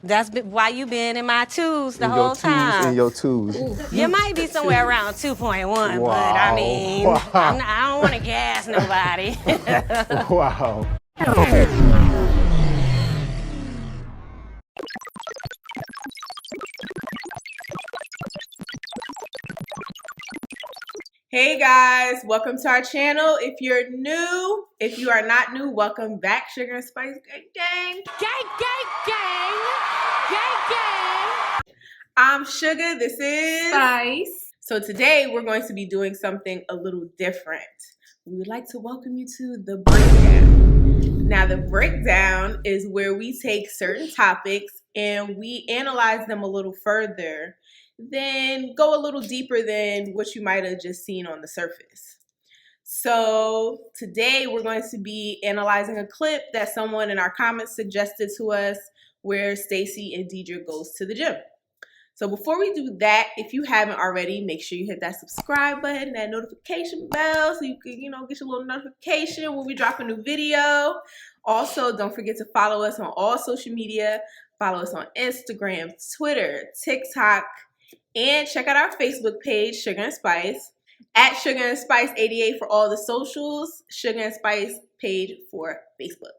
That's why you been in my twos the In whole your time. In your twos. You might be somewhere around 2.1, Wow. but I mean, Wow. I don't want to gas nobody. Wow. Hey guys, welcome to our channel. If you're new, if you are not new, welcome back. Sugar and Spice gang gang. Gang, gang, gang. Gang, gang. I'm Sugar, this is Spice. So today we're going to be doing something a little different. We would like to welcome you to the breakdown. Now the breakdown is where we take certain topics and we analyze them a little further, then go a little deeper than what you might have just seen on the surface. So today we're going to be analyzing a clip that someone in our comments suggested to us where Stacy and Dedrick goes to the gym. So before we do that, if you haven't already, make sure you hit that subscribe button, that notification bell, so you can, get your little notification when we drop a new video. Also, don't forget to follow us on all social media. Follow us on Instagram, Twitter, TikTok, and check out our Facebook page, Sugar and Spice, at Sugar and Spice 88 for all the socials, Sugar and Spice page for Facebook.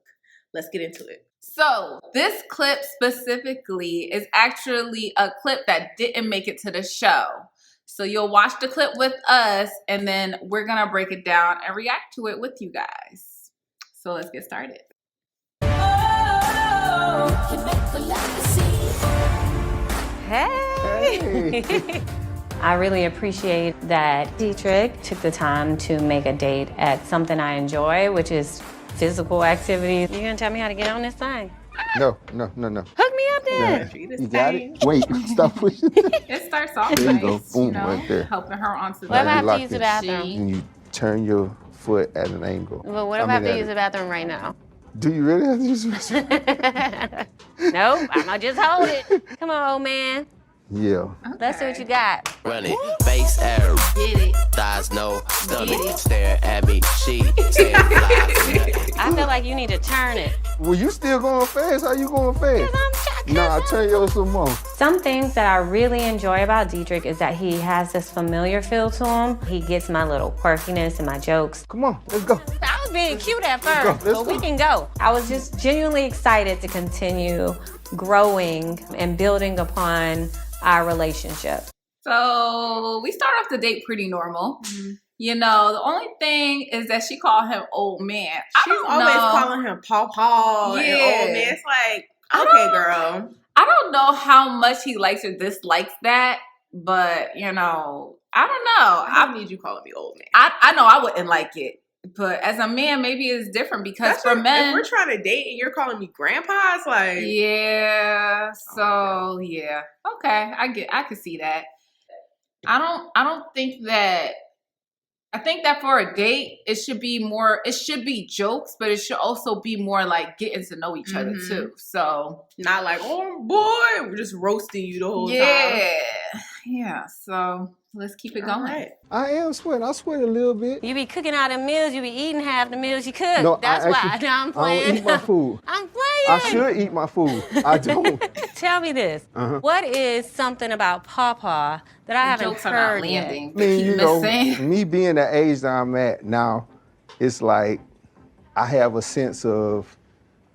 Let's get into it. So this clip specifically is actually a clip that didn't make it to the show. So you'll watch the clip with us and then we're going to break it down and react to it with you guys. So let's get started. Hey. I really appreciate that Dedrick took the time to make a date at something I enjoy, which is physical activity. You gonna tell me how to get on this thing? No. Hook me up then. You got it? Wait, stop pushing. It starts off There you nice, go. Boom, right there. helping her onto What if I the have to lock use the it. bathroom? And you turn your foot at an angle. Well, what if I have to use the bathroom right now? Do you really have to use the restroom? Nope, I'm gonna just hold it. Come on, old man. Yeah. Let's see what you got. Run it, face air, Get it. thighs no stomach, Get it. stare at me, she said fly. I feel like you need to turn it. Well, you still going fast? How you going fast? I'm Nah, turn yours some more. Some things that I really enjoy about Dedrick is that he has this familiar feel to him. He gets my little quirkiness and my jokes. Come on, let's go. I was being cute at go, first, let's but we go. can go. I was just genuinely excited to continue growing and building upon our relationship. So we start off the date pretty normal. You know, the only thing is that she called him old man. She's always calling him Paw and old man. It's like, okay, girl. I don't know how much he likes or dislikes that, but I don't know. I don't need you calling me old man. I know I wouldn't like it, but as a man, maybe it's different because That's for if men, we're trying to date and you're calling me grandpa, it's like, yeah. So yeah, okay, I could see that. I don't think that. I think that for a date, it should be jokes, but it should also be more like getting to know each other too. So not like, oh boy, we're just roasting you the whole time. Yeah. So let's keep it going. Right. I am sweating. I sweat a little bit. You be cooking all the meals, you be eating half the meals you cook. No, That's I why. actually- No, I'm playing. I don't eat my food. I'm playing. I should eat my food. I don't. Tell me this. Uh-huh. What is something about Pawpaw that I haven't Jokes are not heard yet? landing. I mean, Keep you know, missing. me being the age that I'm at now, it's like I have a sense of,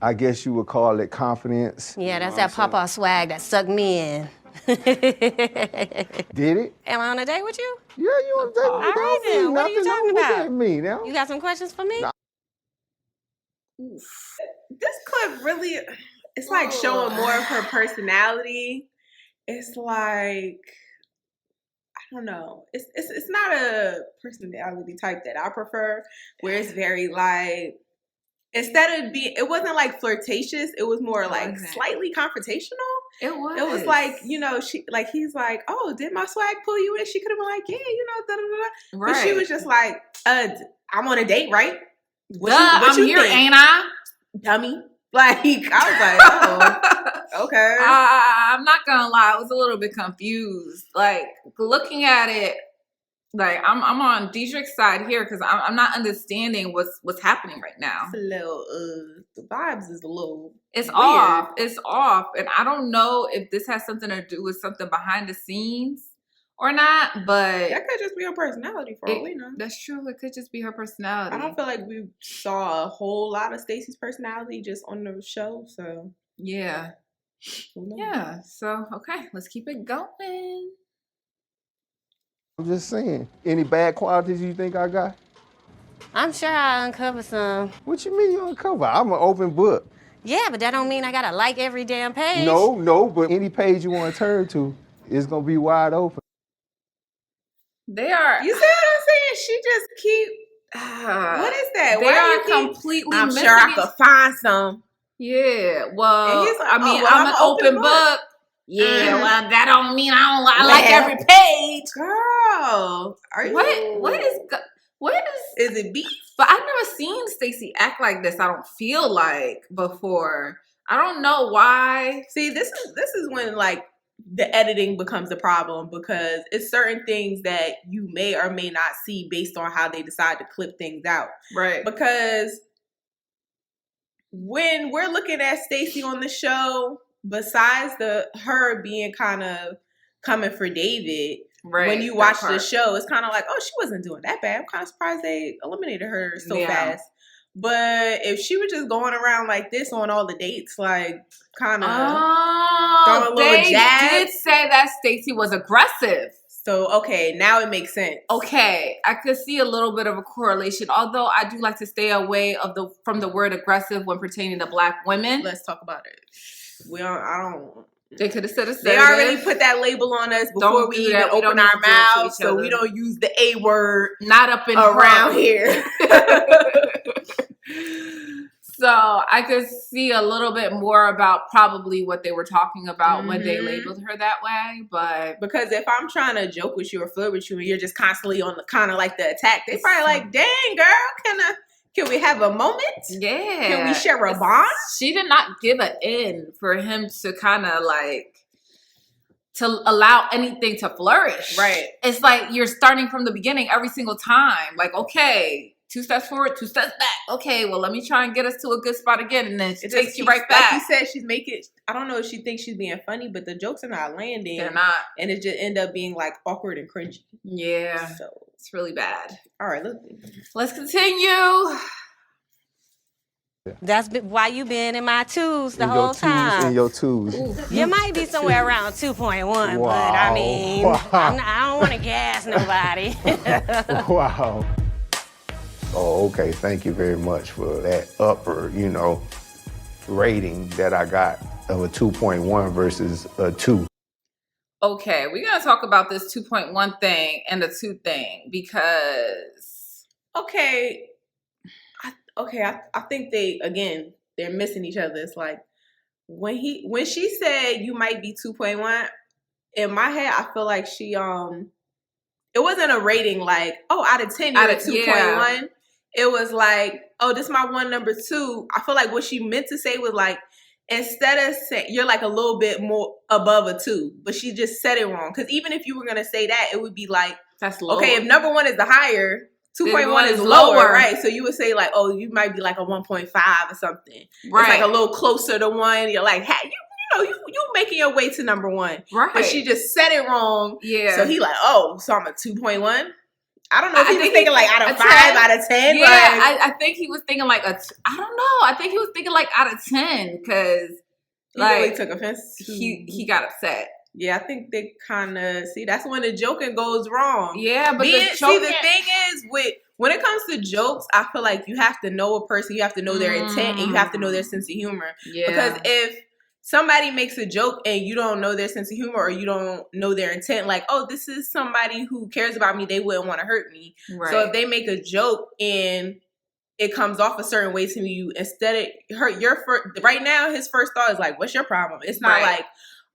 I guess you would call it confidence. Yeah, that's that Pawpaw swag that sucked me in. Did it? Am I on a date with you? Yeah, you on a date All with right then, what are you Nothing talking wrong with about? that me now. You got some questions for me? Nah. This clip really, it's like showing more of her personality. It's like, I don't know. It's not a personality type that I prefer, where it's very like, instead of being, it wasn't like flirtatious. It was more like slightly confrontational. It was. It was like, she like, he's like, oh, did my swag pull you in? She could have been like, yeah, da da da. Right. But she was just like, I'm on a date, right? What I'm you here, think, ain't I? dummy? Like, I was like, oh, okay. I'm not gonna lie, I was a little bit confused. Like looking at it, Like I'm on Dedrick's side here because I'm not understanding what's happening right now. It's a little the vibes is a little It's weird. off. It's off. And I don't know if this has something to do with something behind the scenes or not, but That could just be her personality for all we know. That's true. It could just be her personality. I don't feel like we saw a whole lot of Stacy's personality just on the show, so yeah. Yeah. So okay, let's keep it going. I'm just saying. Any bad qualities you think I got? I'm sure I'll uncover some. What you mean you uncover? I'm an open book. Yeah, but that don't mean I gotta like every damn page. No, but any page you want to turn to, it's gonna be wide open. They are. You see what I'm saying? She just keep. What is that? They Why are you keep, completely. I'm sure I could find some. Yeah. Well, And he's like, I mean, well, I'm an open book. Yeah. Well, that don't mean I like every page. Girl, are you? What is? Is it beef? But I've never seen Stacy act like this. I don't feel like before. I don't know why. See, this is when like the editing becomes a problem because it's certain things that you may or may not see based on how they decide to clip things out. Right. Because when we're looking at Stacy on the show, besides her being kind of coming for David, right, when you watch the show, it's kind of like, oh, she wasn't doing that bad. I'm kind of surprised they eliminated her so fast. But if she was just going around like this on all the dates, like kind of throwing a little jab. They did say that Stacy was aggressive. So, okay, now it makes sense. Okay, I could see a little bit of a correlation, although I do like to stay away from the word aggressive when pertaining to Black women. Let's talk about it. They could have said assertive. They already put that label on us before we even open our mouths, so we don't use the A word. Not up in around here. So I could see a little bit more about probably what they were talking about when they labeled her that way. But because if I'm trying to joke with you or flirt with you and you're just constantly on the kind of like the attack, they probably like, dang girl, can we have a moment? Yeah. Can we share a bond? She did not give an in for him to kind of like to allow anything to flourish. Right. It's like you're starting from the beginning every single time. Like, okay, 2 steps forward, 2 steps back. Okay, well, let me try and get us to a good spot again. And then it takes you right back. Like you said, she's making, I don't know if she thinks she's being funny, but the jokes are not landing. They're not. And it just end up being like awkward and cringy. Yeah. So it's really bad. All right, let's continue. That's why you been in my twos the whole time. In your twos. You might be somewhere around 2.1, but I mean, I don't want to gas nobody. Wow. Oh, okay. Thank you very much for that upper, rating that I got of a 2.1 versus a 2. Okay, we're going to talk about this 2.1 thing and the 2 thing because... I think they're missing each other. It's like when she said you might be 2.1, in my head I feel like she it wasn't a rating like, oh, out of 10 you're at 2.1. Yeah. It was like, oh, this is my one number 2. I feel like what she meant to say was like, instead of saying you're like a little bit more above a 2, but she just said it wrong. Because even if you were gonna say that, it would be like, that's lower. Okay, if number 1 is the higher, 2.1 is lower, right? So you would say like, oh, you might be like a 1.5 or something. Right. It's like a little closer to 1. You're like, hey, you making your way to number 1. Right. But she just said it wrong. Yeah. So he like, oh, so I'm a 2.1. I don't know if he was thinking like out of 5, out of 10. Yeah, I think he was thinking like I don't know. I think he was thinking like out of 10 because like he really took offense. He got upset. Yeah, I think they kind of that's when the joking goes wrong. Yeah, but the thing is when it comes to jokes, I feel like you have to know a person, you have to know their intent, and you have to know their sense of humor. Yeah. Because if somebody makes a joke and you don't know their sense of humor or you don't know their intent, like, oh, this is somebody who cares about me, they wouldn't want to hurt me. Right. So if they make a joke and it comes off a certain way to you, instead of right now, his first thought is like, what's your problem? It's not like,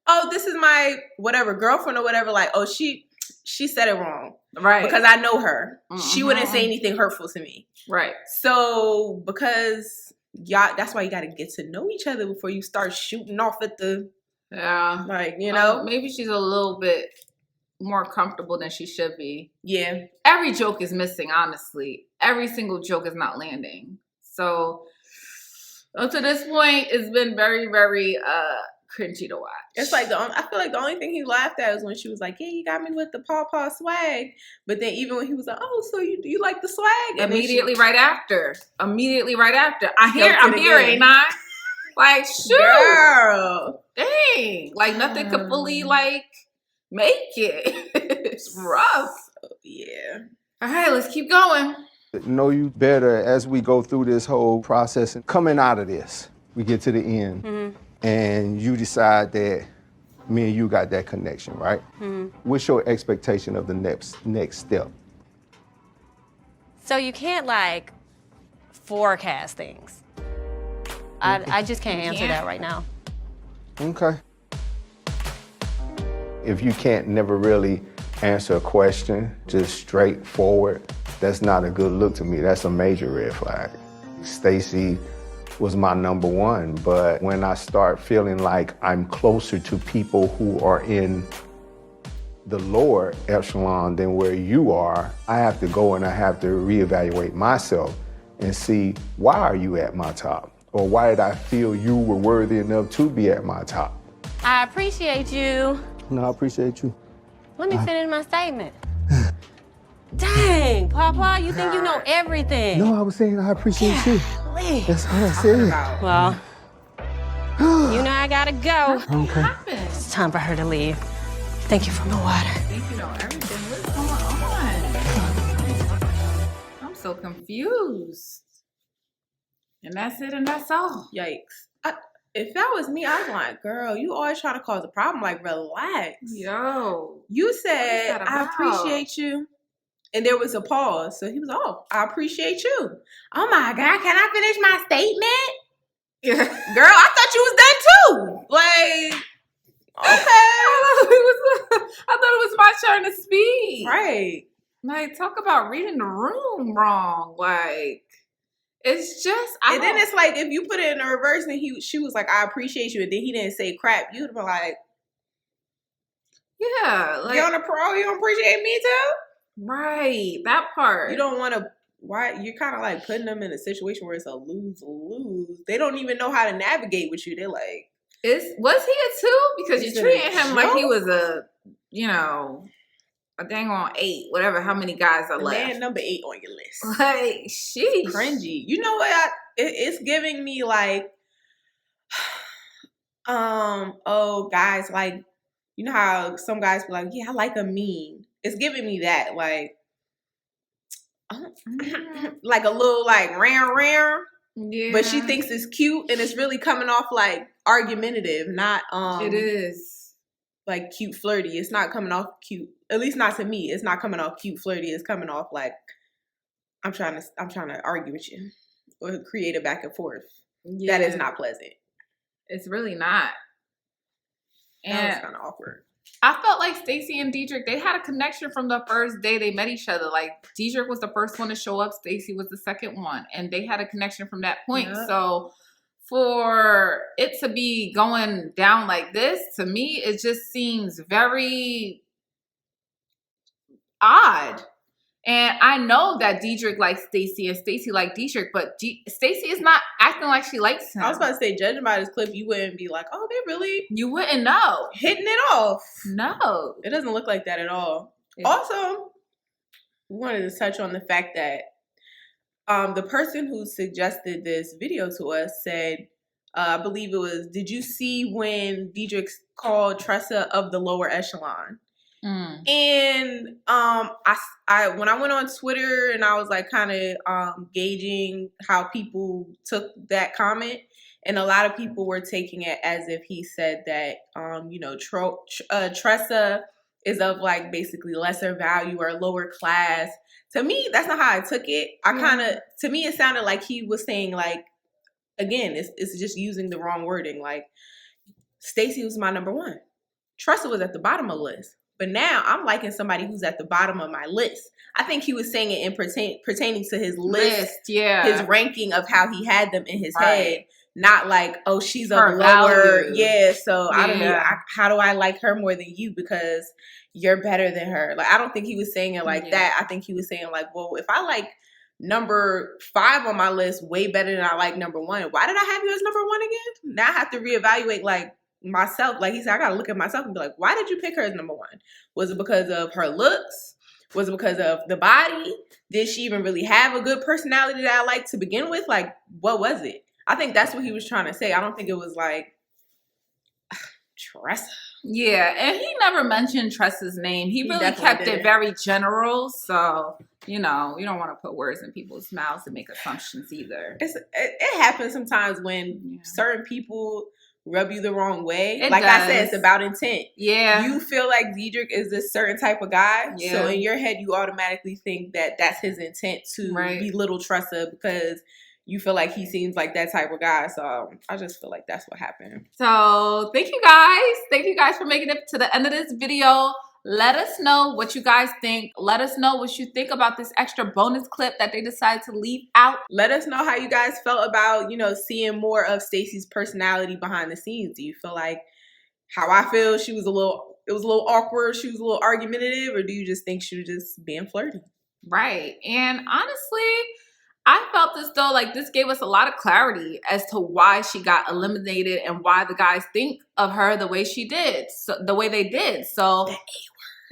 oh, this is my whatever girlfriend or whatever. Like, oh, she said it wrong. Right. Because I know her. Mm-hmm. She wouldn't say anything hurtful to me. Right. So because that's why you got to get to know each other before you start shooting off at the, like, maybe she's a little bit more comfortable than she should be. Yeah. Every joke is missing, honestly. Every single joke is not landing. So up to this point, it's been very, very cringy to watch. It's like I feel like the only thing he laughed at was when she was like, "Yeah, you got me with the paw swag." But then even when he was like, "Oh, so you like the swag?" And Immediately right after. I'm here, ain't I? Like, shoot. Girl. Dang. Like, nothing could fully, like, make it. It's rough. So, yeah. All right, let's keep going. Know you better as we go through this whole process. And coming out of this, we get to the end, and you decide that me and you got that connection, right? What's your expectation of the next step? So you can't like forecast things. I just can't answer that right now. Okay. If you can't never really answer a question just straightforward, that's not a good look to me. That's a major red flag. Stacy was my number one, but when I start feeling like I'm closer to people who are in the lower echelon than where you are, I have to go and I have to reevaluate myself and see, why are you at my top? Or why did I feel you were worthy enough to be at my top? I appreciate you. No, I appreciate you. Let me finish my statement. Dang, Papa, you think you know everything. No, I was saying I appreciate you. Golly. That's what I said. Well, you know I gotta go. Okay. It's time for her to leave. Thank you for my water. Think you know everything. What's going on? I'm so confused. And that's it, and that's all. Yikes. If that was me, I'd be like, girl, you always trying to cause a problem. Like, relax. Yo. You said, that I about? appreciate you. And there was a pause. So he was, oh, I appreciate you. Oh my God, can I finish my statement? Yeah. Girl, I thought you was done too. Like, okay. I thought it was my turn to speak. Right. Like, talk about reading the room wrong. Like, it's just, And then it's like, if you put it in the reverse and she was like, I appreciate you, and then he didn't say crap, you'd be like, yeah. Like, you on a pro, you don't appreciate me too? right. That part. You don't want to, why? You're kind of like putting them in a situation where it's a lose-lose. They don't even know how to navigate with you. They're like, Was he a 2? Because He's you're treating him like he joke? was a dang on 8, whatever, how many guys are left. man number 8 on your list. Like, sheesh. Cringy. You know what? It's giving me like, guys, like, you know how some guys be like, yeah, I like a meme. It's giving me that, like, like a little like rare. Yeah. But she thinks it's cute, and it's really coming off like argumentative, not it is. like cute flirty. It's not coming off cute. At least not to me. It's not coming off cute flirty. It's coming off like I'm trying to argue with you or create a back and forth. Yeah. That is not pleasant. It's really not. That And was kind of awkward. I felt like Stacy and Dedrick, they had a connection from the first day they met each other. Like, Dedrick was the first one to show up. Stacy was the second one. And they had a connection from that point. Yeah. So for it to be going down like this, to me, it just seems very odd. And I know that Dedrick likes Stacy and Stacy like Dedrick, but Stacy is not acting like she likes him. I was about to say, judging by this clip, you wouldn't be like, oh, they really You wouldn't know. hitting it off. No. It doesn't look like that at all. Also, we wanted to touch on the fact that the person who suggested this video to us said, I believe it was, did you see when Dedrick called Tressa of the lower echelon? And I when I went on Twitter and I was like kind of gauging how people took that comment, and a lot of people were taking it as if he said that Tressa is of like basically lesser value or lower class. To me, that's not how I took it. To me it sounded like he was saying like, again, it's just using the wrong wording. Like, Stacy was my number one. Tressa was at the bottom of the list. But now I'm liking somebody who's at the bottom of my list. I think he was saying it in pertaining to his list, yeah, his ranking of how he had them in his head, not like, oh, she's a Her lower. value. Yeah, so I don't know. Yeah. How do I like her more than you because you're better than her? Like, I don't think he was saying it like that. I think he was saying like, well, if I like number 5 on my list way better than I like number 1, why did I have you as number 1 again? Now I have to reevaluate like myself. Like he said, I gotta look at myself and be like, why did you pick her as number 1? Was it because of her looks? Was it because of the body? Did she even really have a good personality that I liked to begin with? Like, what was it? I think that's what he was trying to say. I don't think it was like Tressa. Yeah, and he never mentioned Tressa's name. He really kept it very general. So, you know, you don't want to put words in people's mouths and make assumptions either. It happens sometimes when certain people rub you the wrong way. It like does. I said, it's about intent. Yeah. You feel like Dedrick is this certain type of guy. Yeah. So in your head, you automatically think that that's his intent to belittle Tressa because you feel like he seems like that type of guy. So I just feel like that's what happened. So thank you guys. Thank you guys for making it to the end of this video. Let us know what you guys think. Let us know what you think about this extra bonus clip that they decided to leave out. Let us know how you guys felt about, you know, seeing more of Stacy's personality behind the scenes. Do you feel like how I feel it was a little awkward, she was a little argumentative, or do you just think she was just being flirty? Right. And honestly, I felt as though like this gave us a lot of clarity as to why she got eliminated and why the guys think of her the way she did, so the way they did. So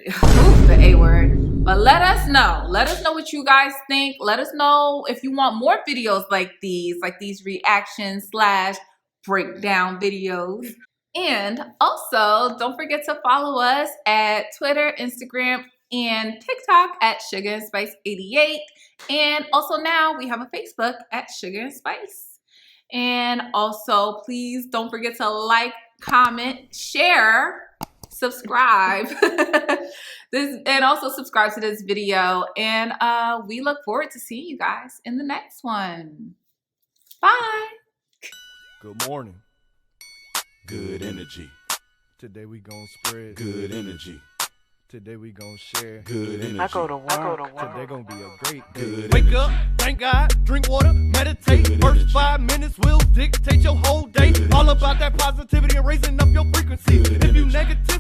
the A word. But let us know. Let us know what you guys think. Let us know if you want more videos like these reaction / breakdown videos. And also, don't forget to follow us at Twitter, Instagram, and TikTok at Sugar and Spice 88. And also now we have a Facebook at Sugar and Spice. And also, please don't forget to like, comment, share, subscribe. And also subscribe to this video. And we look forward to seeing you guys in the next one. Bye. Good morning. Good energy. Today we gonna spread good energy. Today we gonna share good energy. I go to work. Today gonna be a great day. Wake up, thank God, drink water, meditate. First 5 minutes will dictate your whole day. All about that positivity and raising up your frequency. If you negative,